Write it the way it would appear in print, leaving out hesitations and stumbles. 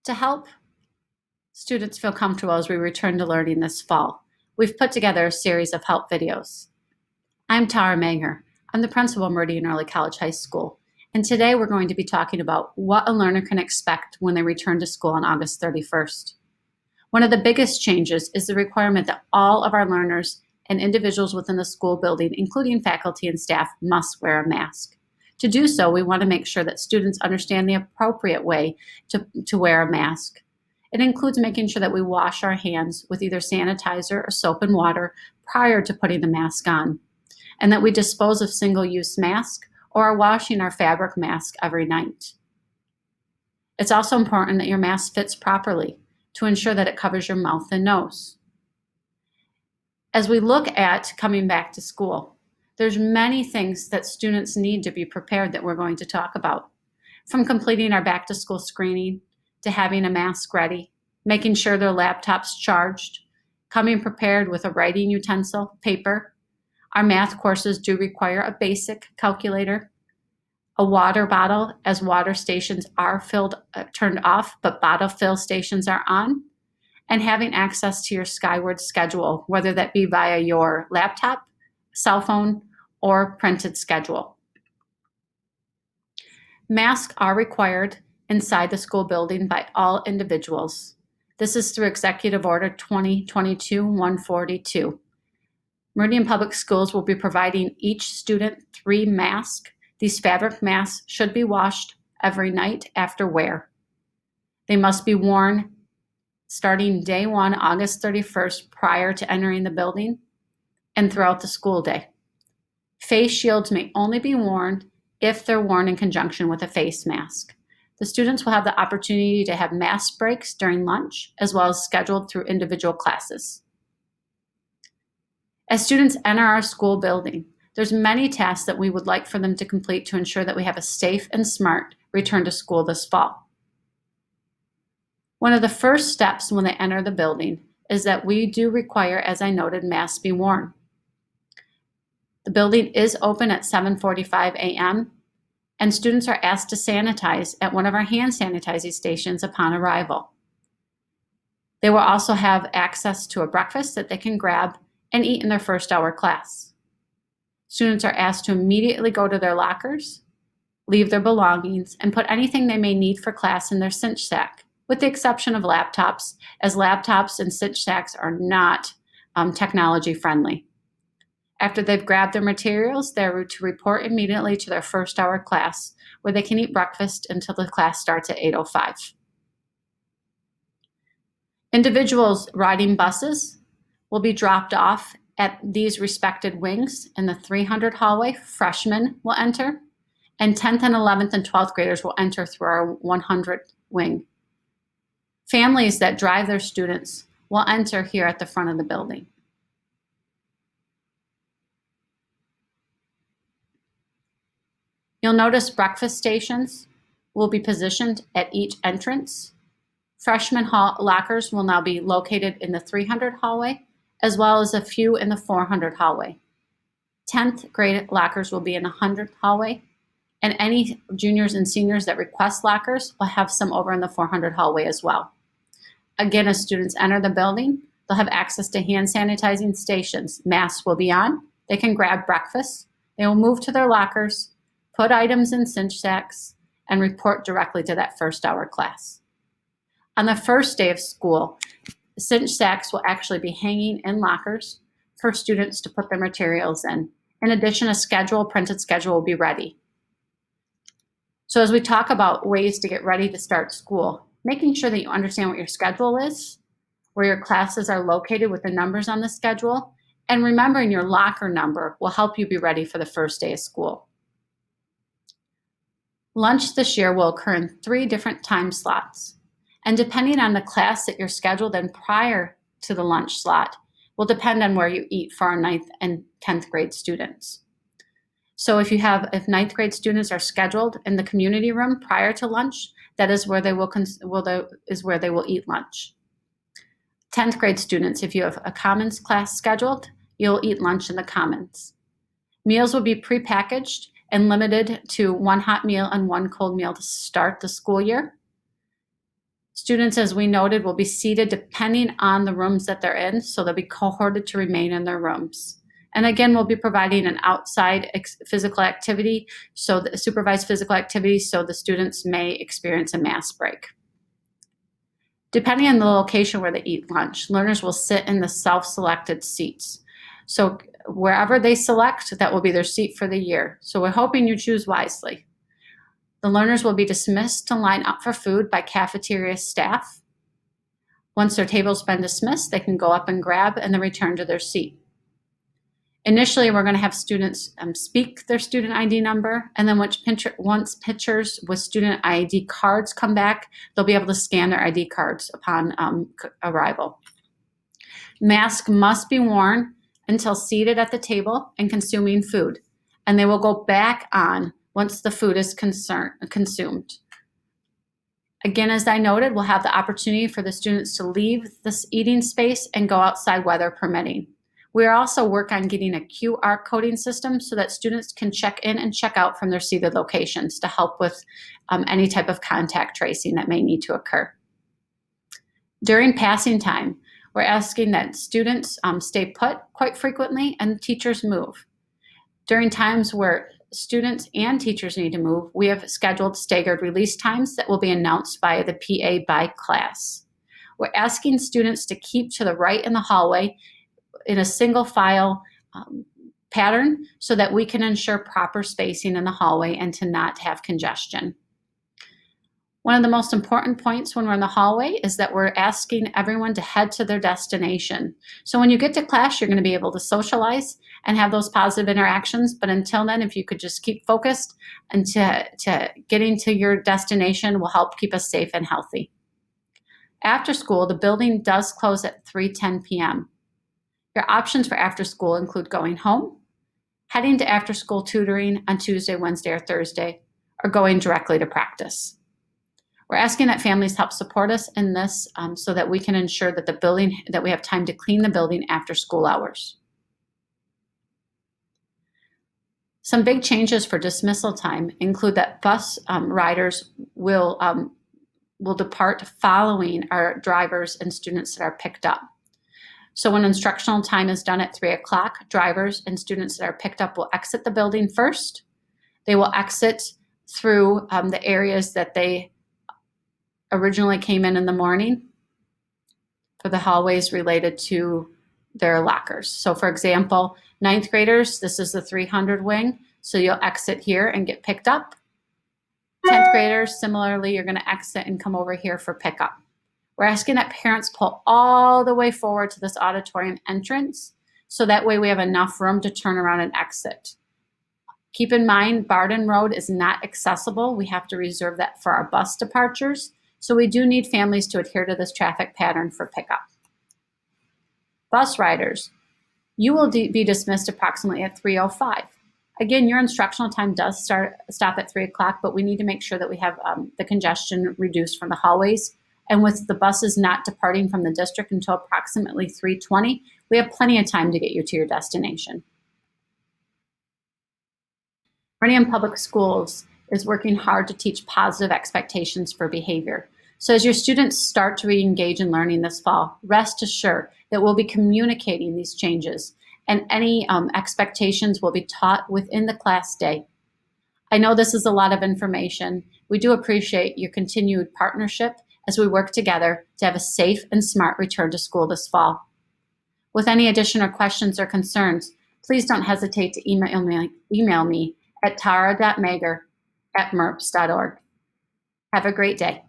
To help students feel comfortable as we return to learning this fall, we've put together a series of help videos. I'm Tara Manger. I'm the principal of Meridian Early College High School, and today we're going to be talking about what a learner can expect when they return to school on August 31st. One of the biggest changes is the requirement that all of our learners and individuals within the school building, including faculty and staff, must wear a mask. To do so, we want to make sure that students understand the appropriate way to wear a mask. It includes making sure that we wash our hands with either sanitizer or soap and water prior to putting the mask on, and that we dispose of single-use masks or are washing our fabric mask every night. It's also important that your mask fits properly to ensure that it covers your mouth and nose. As we look at coming back to school, there's many things that students need to be prepared that we're going to talk about. From completing our back to school screening, to having a mask ready, making sure their laptop's charged, coming prepared with a writing utensil, paper. Our math courses do require a basic calculator, a water bottle, as water stations are turned off, but bottle fill stations are on, and having access to your Skyward schedule, whether that be via your laptop, cell phone, or printed schedule. Masks are required inside the school building by all individuals. This is through Executive Order 2022-142. Meridian Public Schools will be providing each student 3 masks. These fabric masks should be washed every night after wear. They must be worn starting day 1, August 31st, prior to entering the building and throughout the school day. Face shields may only be worn if they're worn in conjunction with a face mask. The students will have the opportunity to have mask breaks during lunch, as well as scheduled through individual classes. As students enter our school building, there's many tasks that we would like for them to complete to ensure that we have a safe and smart return to school this fall. One of the first steps when they enter the building is that we do require, as I noted, masks be worn. The building is open at 7:45 a.m. and students are asked to sanitize at one of our hand sanitizing stations upon arrival. They will also have access to a breakfast that they can grab and eat in their first hour class. Students are asked to immediately go to their lockers, leave their belongings, and put anything they may need for class in their cinch sack, with the exception of laptops, as laptops and cinch sacks are not technology friendly. After they've grabbed their materials, they're to report immediately to their first hour class, where they can eat breakfast until the class starts at 8:05. Individuals riding buses will be dropped off at these respected wings. In the 300 hallway, freshmen will enter, and 10th and 11th and 12th graders will enter through our 100 wing. Families that drive their students will enter here at the front of the building. You'll notice breakfast stations will be positioned at each entrance. Freshman lockers will now be located in the 300 hallway, as well as a few in the 400 hallway. 10th grade lockers will be in the 100 hallway, and any juniors and seniors that request lockers will have some over in the 400 hallway as well. Again, as students enter the building, they'll have access to hand sanitizing stations. Masks will be on. They can grab breakfast. They will move to their lockers, put items in cinch sacks, and report directly to that first hour class. On the first day of school, cinch sacks will actually be hanging in lockers for students to put their materials in. In addition, a printed schedule will be ready. So as we talk about ways to get ready to start school, making sure that you understand what your schedule is, where your classes are located with the numbers on the schedule, and remembering your locker number will help you be ready for the first day of school. Lunch this year will occur in 3 different time slots, and depending on the class that you're scheduled in prior to the lunch slot will depend on where you eat for our 9th and 10th grade students. So if 9th grade students are scheduled in the community room prior to lunch, that is where they will eat lunch. 10th grade students, if you have a commons class scheduled, you'll eat lunch in the commons. Meals will be prepackaged and limited to 1 hot meal and 1 cold meal to start the school year. Students, as we noted, will be seated depending on the rooms that they're in, so they'll be cohorted to remain in their rooms. And again, we'll be providing an outside physical activity, so the supervised physical activity, so the students may experience a mass break. Depending on the location where they eat lunch, learners will sit in the self-selected seats. So wherever they select, that will be their seat for the year. So we're hoping you choose wisely. The learners will be dismissed to line up for food by cafeteria staff. Once their table's been dismissed, they can go up and grab and then return to their seat. Initially, we're going to have students speak their student ID number, and then once pictures with student ID cards come back, they'll be able to scan their ID cards upon arrival. Mask must be worn until seated at the table and consuming food, and they will go back on once the food is consumed. Again, as I noted, we'll have the opportunity for the students to leave this eating space and go outside, weather permitting. We are also working on getting a QR coding system so that students can check in and check out from their seated locations to help with any type of contact tracing that may need to occur. During passing time, we're asking that students stay put quite frequently and teachers move. During times where students and teachers need to move, we have scheduled staggered release times that will be announced by the PA by class. We're asking students to keep to the right in the hallway in a single file pattern so that we can ensure proper spacing in the hallway and to not have congestion. One of the most important points when we're in the hallway is that we're asking everyone to head to their destination. So when you get to class, you're going to be able to socialize and have those positive interactions. But until then, if you could just keep focused and to getting to your destination will help keep us safe and healthy. After school, the building does close at 3:10 p.m. Your options for after school include going home, heading to after school tutoring on Tuesday, Wednesday, or Thursday, or going directly to practice. We're asking that families help support us in this so that we can ensure that we have time to clean the building after school hours. Some big changes for dismissal time include that bus riders will depart following our drivers and students that are picked up. So when instructional time is done at 3 o'clock, drivers and students that are picked up will exit the building first. They will exit through the areas that they originally came in the morning for the hallways related to their lockers. So for example, 9th graders, this is the 300 wing, so you'll exit here and get picked up. 10th graders, similarly, you're going to exit and come over here for pickup. We're asking that parents pull all the way forward to this auditorium entrance so that way we have enough room to turn around and exit. Keep in mind, Barden Road is not accessible. We have to reserve that for our bus departures. So we do need families to adhere to this traffic pattern for pickup. Bus riders, you will be dismissed approximately at 3:05. Again, your instructional time does stop at 3 o'clock, but we need to make sure that we have the congestion reduced from the hallways. And with the buses not departing from the district until approximately 3:20, we have plenty of time to get you to your destination. Meridian Public Schools is working hard to teach positive expectations for behavior. So as your students start to re-engage in learning this fall, rest assured that we'll be communicating these changes and any expectations will be taught within the class day. I know this is a lot of information. We do appreciate your continued partnership as we work together to have a safe and smart return to school this fall. With any additional questions or concerns, please don't hesitate to email me at tara.mager@merps.org. Have a great day.